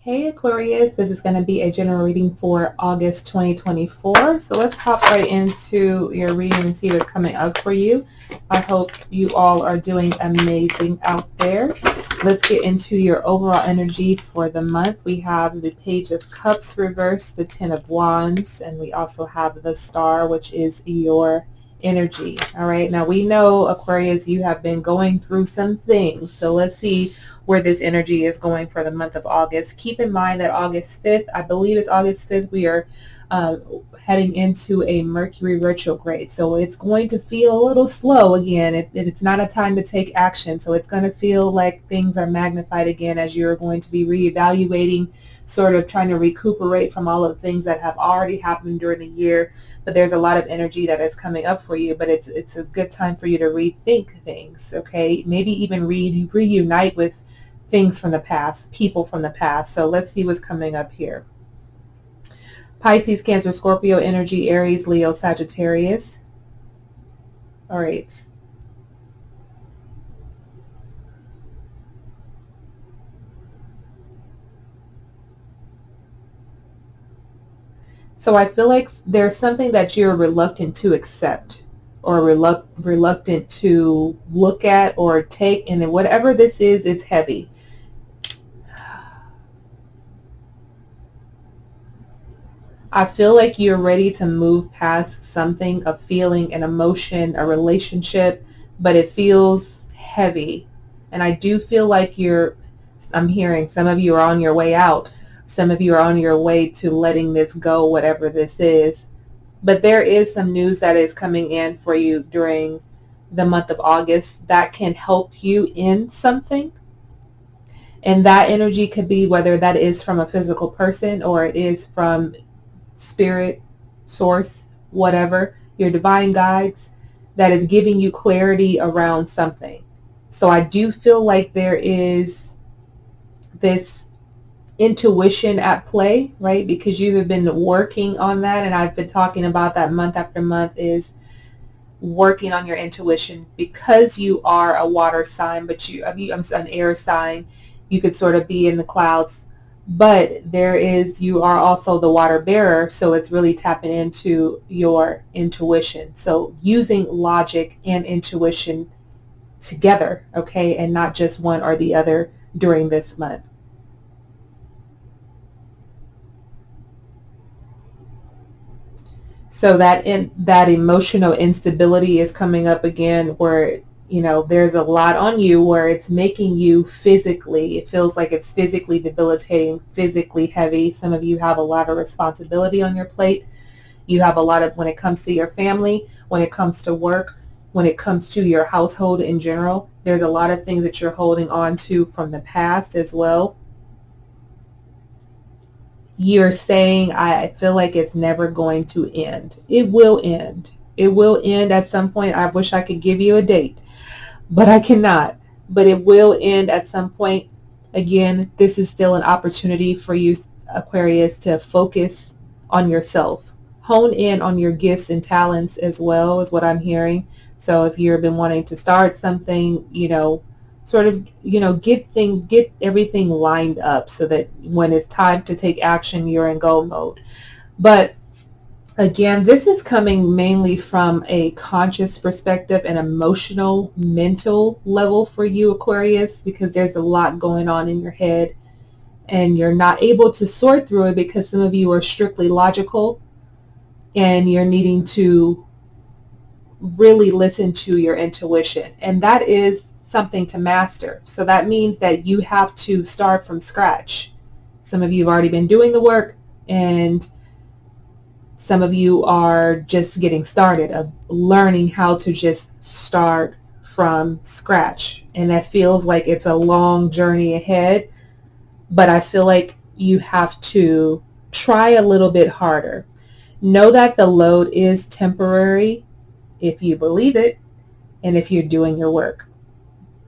Hey Aquarius, this is going to be a general reading for August 2024. So let's hop right into your reading and see what's coming up for you. I hope you all are doing amazing out there. Let's get into your overall energy for the month. We have the Page of Cups reversed, the Ten of Wands, and we also have the Star, which is your energy. All right, now we know, Aquarius, you have been going through some things. So let's see where this energy is going for the month of August. Keep in mind that August 5th, I believe it's August 5th, we are heading into a Mercury retrograde. So it's going to feel a little slow again. It's not a time to take action. So it's going to feel like things are magnified again as you're going to be reevaluating, sort of trying to recuperate from all of the things that have already happened during the year. But there's a lot of energy that is coming up for you, but it's a good time for you to rethink things, okay? Maybe even reunite with things from the past, people from the past. So let's see what's coming up here. Pisces, Cancer, Scorpio energy, Aries, Leo, Sagittarius. All right. So I feel like there's something that you're reluctant to accept or reluctant to look at or take, and then whatever this is, it's heavy. I feel like you're ready to move past something, a feeling, an emotion, a relationship, but it feels heavy. And I do feel like I'm hearing some of you are on your way out. Some of you are on your way to letting this go, whatever this is. But there is some news that is coming in for you during the month of August that can help you in something. And that energy could be whether that is from a physical person or it is from spirit, source, whatever, your divine guides, that is giving you clarity around something. So I do feel like there is this intuition at play, right? Because you have been working on that, and I've been talking about that month after month, is working on your intuition. Because you are a water sign, but I'm an air sign, you could sort of be in the clouds, but you are also the water bearer, so it's really tapping into your intuition. So using logic and intuition together, okay, and not just one or the other during this month. So that emotional instability is coming up again, where there's a lot on you where it's making you physically, it feels like it's physically debilitating, physically heavy. Some of you have a lot of responsibility on your plate. You have a lot of, when it comes to your family, when it comes to work, when it comes to your household in general, there's a lot of things that you're holding on to from the past as well. You're saying, I feel like it's never going to end. It will end. It will end at some point. I wish I could give you a date, but I cannot. But it will end at some point. Again, this is still an opportunity for you, Aquarius, to focus on yourself. Hone in on your gifts and talents as well, is what I'm hearing. So if you've been wanting to start something, sort of, get everything lined up so that when it's time to take action, you're in go mode. But again, this is coming mainly from a conscious perspective, an emotional, mental level for you, Aquarius, because there's a lot going on in your head and you're not able to sort through it because some of you are strictly logical and you're needing to really listen to your intuition. And that is something to master. So that means that you have to start from scratch. Some of you have already been doing the work, and some of you are just getting started of learning how to just start from scratch. And that feels like it's a long journey ahead, but I feel like you have to try a little bit harder. Know that the load is temporary if you believe it and if you're doing your work.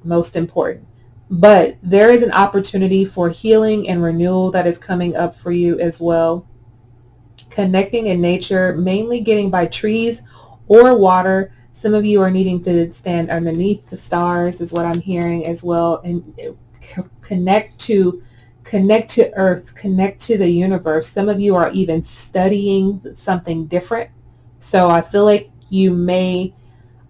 Most important. But there is an opportunity for healing and renewal that is coming up for you as well. Connecting in nature, mainly getting by trees or water. Some of you are needing to stand underneath the stars is what I'm hearing as well, and connect to Connect to earth, connect to the universe. Some of you are even studying something different. So I feel like you may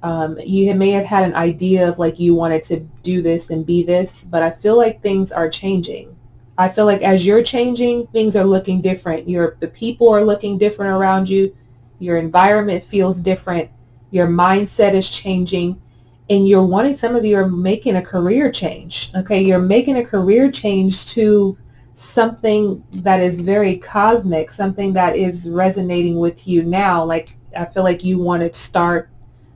have had an idea of like you wanted to do this and be this, but I feel like things are changing. I feel like as you're changing, things are looking different. The people are looking different around you. Your environment feels different. Your mindset is changing, and some of you are making a career change. Okay, you're making a career change to something that is very cosmic, something that is resonating with you now. Like I feel like you want to start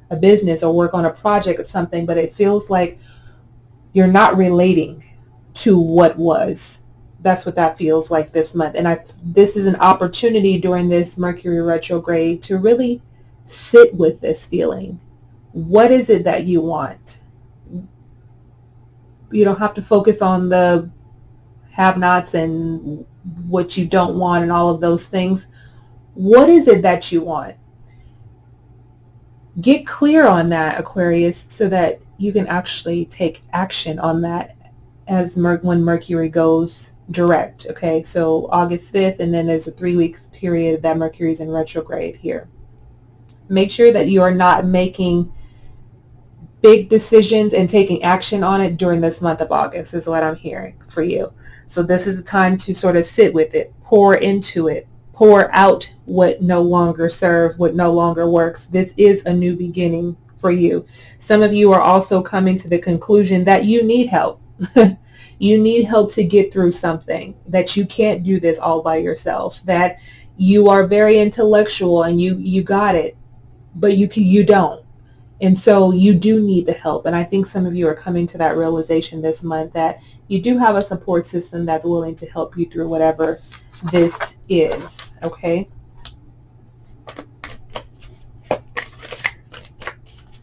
a business or work on a project or something, but it feels like you're not relating to what was. That's what that feels like this month. And this is an opportunity during this Mercury retrograde to really sit with this feeling. What is it that you want? You don't have to focus on the have-nots and what you don't want and all of those things. What is it that you want? Get clear on that, Aquarius, so that you can actually take action on that when Mercury goes direct. Okay, so August 5th, and then there's a 3-week period that Mercury's in retrograde here. Make sure that you are not making big decisions and taking action on it during this month of August is what I'm hearing for you. So this is the time to sort of sit with it, pour into it, pour out what no longer serves, what no longer works. This is a new beginning for you. Some of you are also coming to the conclusion that you need help. You need help to get through something, that you can't do this all by yourself, that you are very intellectual and you got it, but you don't. And so you do need the help. And I think some of you are coming to that realization this month that you do have a support system that's willing to help you through whatever this is. Okay.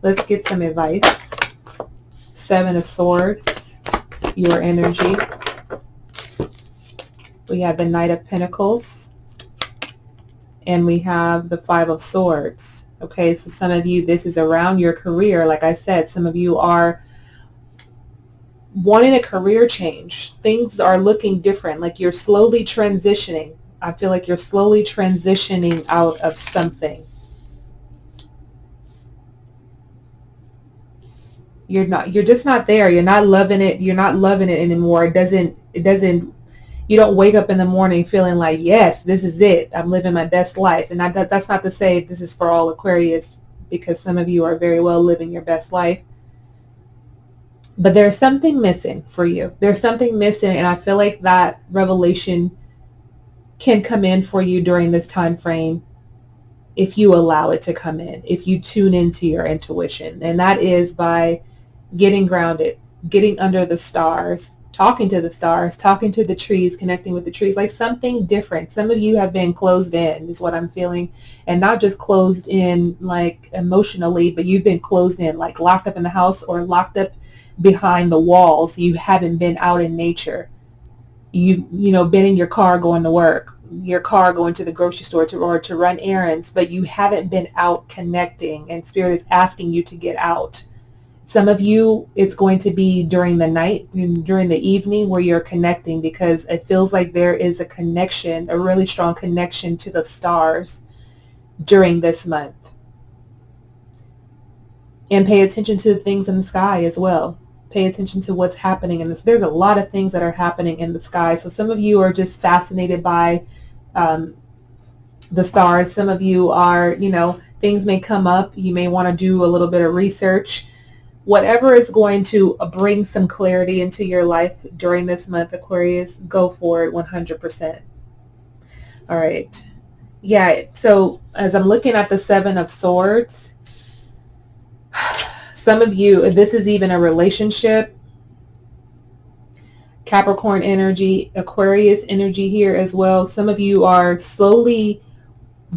Let's get some advice. 7 of Swords, your energy. We have the Knight of Pentacles, and we have the 5 of Swords. Okay, so some of you, this is around your career. Like I said, some of you are wanting a career change. Things are looking different, like you're slowly transitioning. I feel like you're slowly transitioning out of something. You're just not there. You're not loving it. You're not loving it anymore. You don't wake up in the morning feeling like, yes, this is it. I'm living my best life. And that's not to say this is for all Aquarius, because some of you are very well living your best life. But there's something missing for you. There's something missing, and I feel like that revelation can come in for you during this time frame if you allow it to come in, if you tune into your intuition. And that is by getting grounded, getting under the stars, talking to the trees, connecting with the trees, like something different. Some of you have been closed in, is what I'm feeling. And not just closed in like emotionally, but you've been closed in, like locked up in the house or locked up behind the walls. You haven't been out in nature. You been in your car going to work, your car going to the grocery store or to run errands, but you haven't been out connecting, and Spirit is asking you to get out. Some of you, it's going to be during the night, during the evening, where you're connecting, because it feels like there is a connection, a really strong connection to the stars during this month. And pay attention to the things in the sky as well. Pay attention to what's happening in this. There's a lot of things that are happening in the sky. So some of you are just fascinated by the stars. Some of you are, things may come up. You may want to do a little bit of research. Whatever is going to bring some clarity into your life during this month, Aquarius, go for it 100%. All right. Yeah, so as I'm looking at the 7 of Swords, some of you, this is even a relationship, Capricorn energy, Aquarius energy here as well. Some of you are slowly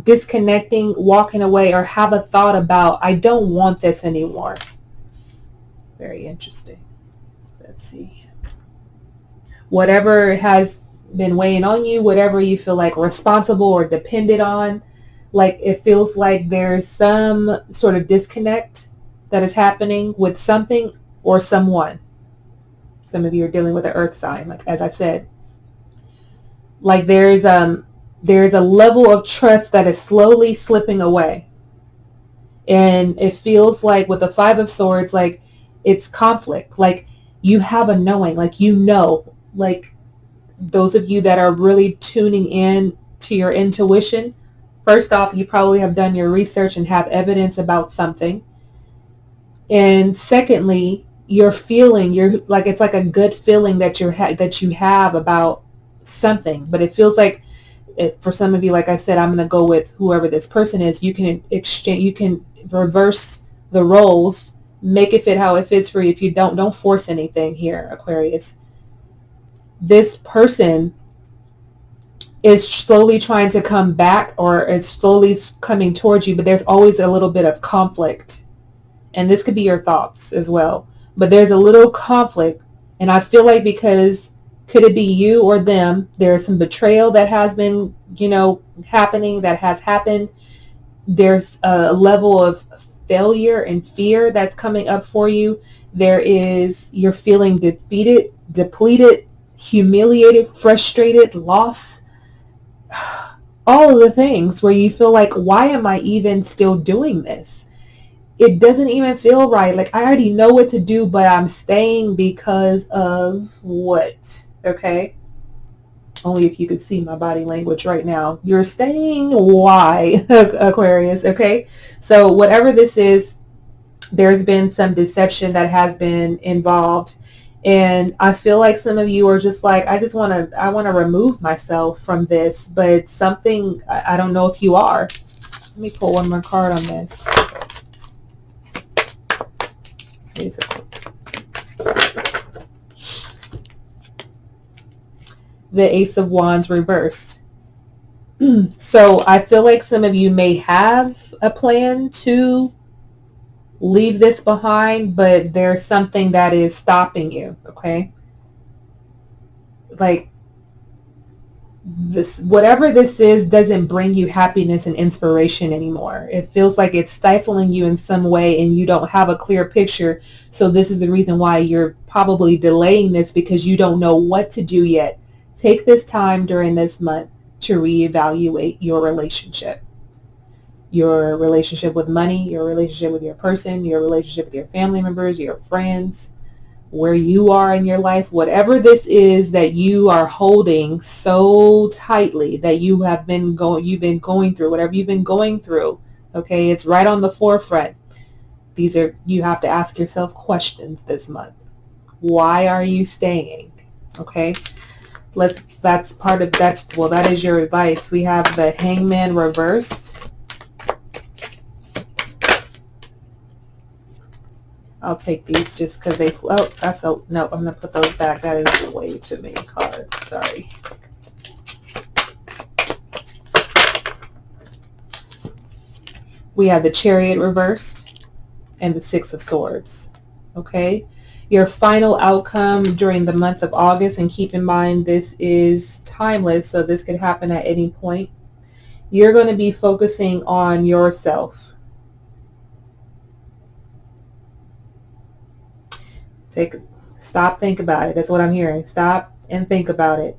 disconnecting, walking away, or have a thought about, I don't want this anymore. Very interesting. Let's see. Whatever has been weighing on you, whatever you feel like responsible or dependent on, like it feels like there's some sort of disconnect that is happening with something or someone. Some of you are dealing with an earth sign, like as I said. Like there's a level of trust that is slowly slipping away. And it feels like with the Five of Swords, like it's conflict. Like you have a knowing, like like those of you that are really tuning in to your intuition, first off, you probably have done your research and have evidence about something. And secondly, you're like, it's like a good feeling that that you have about something, but it feels like, for some of you, like I said, I'm going to go with whoever this person is. You can exchange, you can reverse the roles, make it fit how it fits for you. If you don't force anything here, Aquarius. This person is slowly trying to come back, or is slowly coming towards you, but there's always a little bit of conflict. And this could be your thoughts as well. But there's a little conflict. And I feel like, because could it be you or them? There's some betrayal that has been, happening, that has happened. There's a level of failure and fear that's coming up for you. You're feeling defeated, depleted, humiliated, frustrated, lost. All of the things where you feel like, why am I even still doing this? It doesn't even feel right. Like, I already know what to do, but I'm staying because of what? Okay. Only if you could see my body language right now. You're staying why, Aquarius. Okay. So whatever this is, there's been some deception that has been involved. And I feel like some of you are just like, I want to remove myself from this, but something, I don't know if you are. Let me pull one more card on this. The Ace of Wands reversed. So I feel like some of you may have a plan to leave this behind, but there's something that is stopping you, okay? Like, this, whatever this is, doesn't bring you happiness and inspiration anymore. It feels like it's stifling you in some way, and you don't have a clear picture. So this is the reason why you're probably delaying this, because you don't know what to do yet. Take this time during this month to reevaluate your relationship. Your relationship with money, your relationship with your person, your relationship with your family members, your friends, where you are in your life, whatever this is that you are holding so tightly, that you've been going through, whatever you've been going through, okay, it's right on the forefront. You have to ask yourself questions this month. Why are you staying? Okay, that is your advice. We have the Hangman reversed. I'll take these just because they, no, I'm going to put those back. That is way too many cards. Sorry. We have the Chariot reversed and the Six of Swords. Okay. Your final outcome during the month of August, and keep in mind this is timeless, so this could happen at any point. You're going to be focusing on yourself. Stop, think about it. That's what I'm hearing. Stop and think about it.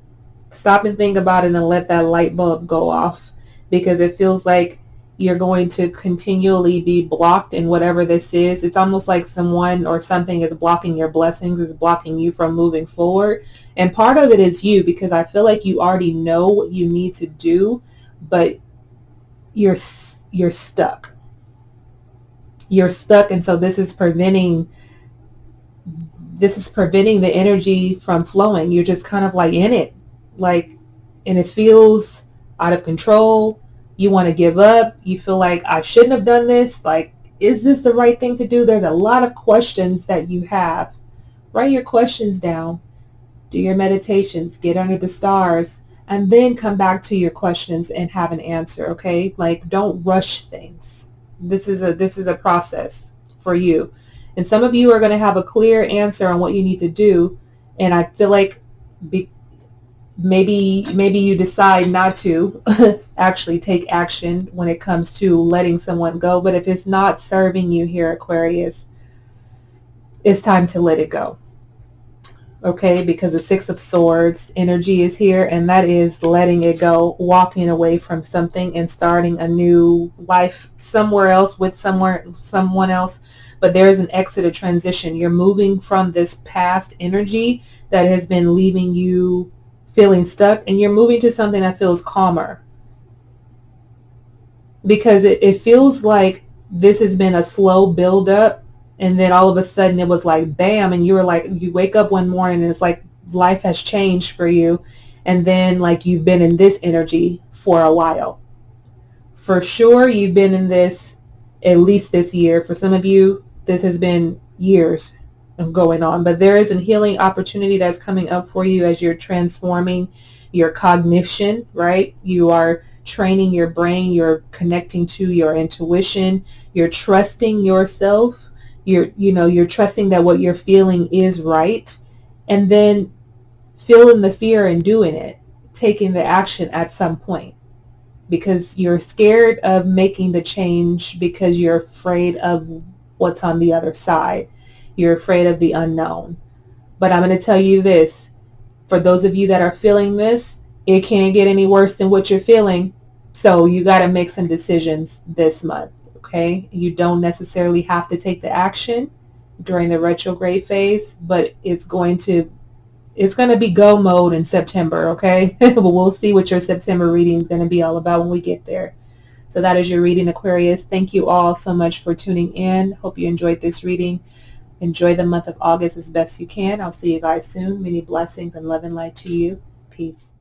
Stop and think about it, and let that light bulb go off, because it feels like you're going to continually be blocked in whatever this is. It's almost like someone or something is blocking your blessings, is blocking you from moving forward. And part of it is you, because I feel like you already know what you need to do, but you're stuck. You're stuck, and so this is preventing the energy from flowing. You're just kind of like in it, and it feels out of control. You want to give up. You feel like, I shouldn't have done this. Like, is this the right thing to do? There's a lot of questions that you have. Write your questions down. Do your meditations. Get under the stars. And then come back to your questions and have an answer, okay? Like, don't rush things. This is a process for you. And some of you are going to have a clear answer on what you need to do. And I feel like maybe you decide not to actually take action when it comes to letting someone go. But if it's not serving you here, Aquarius, it's time to let it go. okay, because the Six of Swords energy is here, and that is letting it go, walking away from something and starting a new life somewhere else with someone else. But there is an exit, a transition. You're moving from this past energy that has been leaving you feeling stuck, and you're moving to something that feels calmer, because it feels like this has been a slow build up, and then all of a sudden it was like bam, and you were like, you wake up one morning and it's like life has changed for you, and then like you've been in this energy for a while. For sure you've been in this at least this year. For some of you this has been years of going on, but there is a healing opportunity that's coming up for you as you're transforming your cognition, right? You are training your brain, you're connecting to your intuition, you're trusting yourself, you're trusting that what you're feeling is right, and then feeling the fear and doing it, taking the action at some point, because you're scared of making the change because you're afraid of what's on the other side. You're afraid of the unknown. But I'm going to tell you this, for those of you that are feeling this, it can't get any worse than what you're feeling. So you got to make some decisions this month, okay? You don't necessarily have to take the action during the retrograde phase, but it's going to be go mode in September, okay? But we'll see what your September reading is going to be all about when we get there. So that is your reading, Aquarius. Thank you all so much for tuning in. Hope you enjoyed this reading. Enjoy the month of August as best you can. I'll see you guys soon. Many blessings and love and light to you. Peace.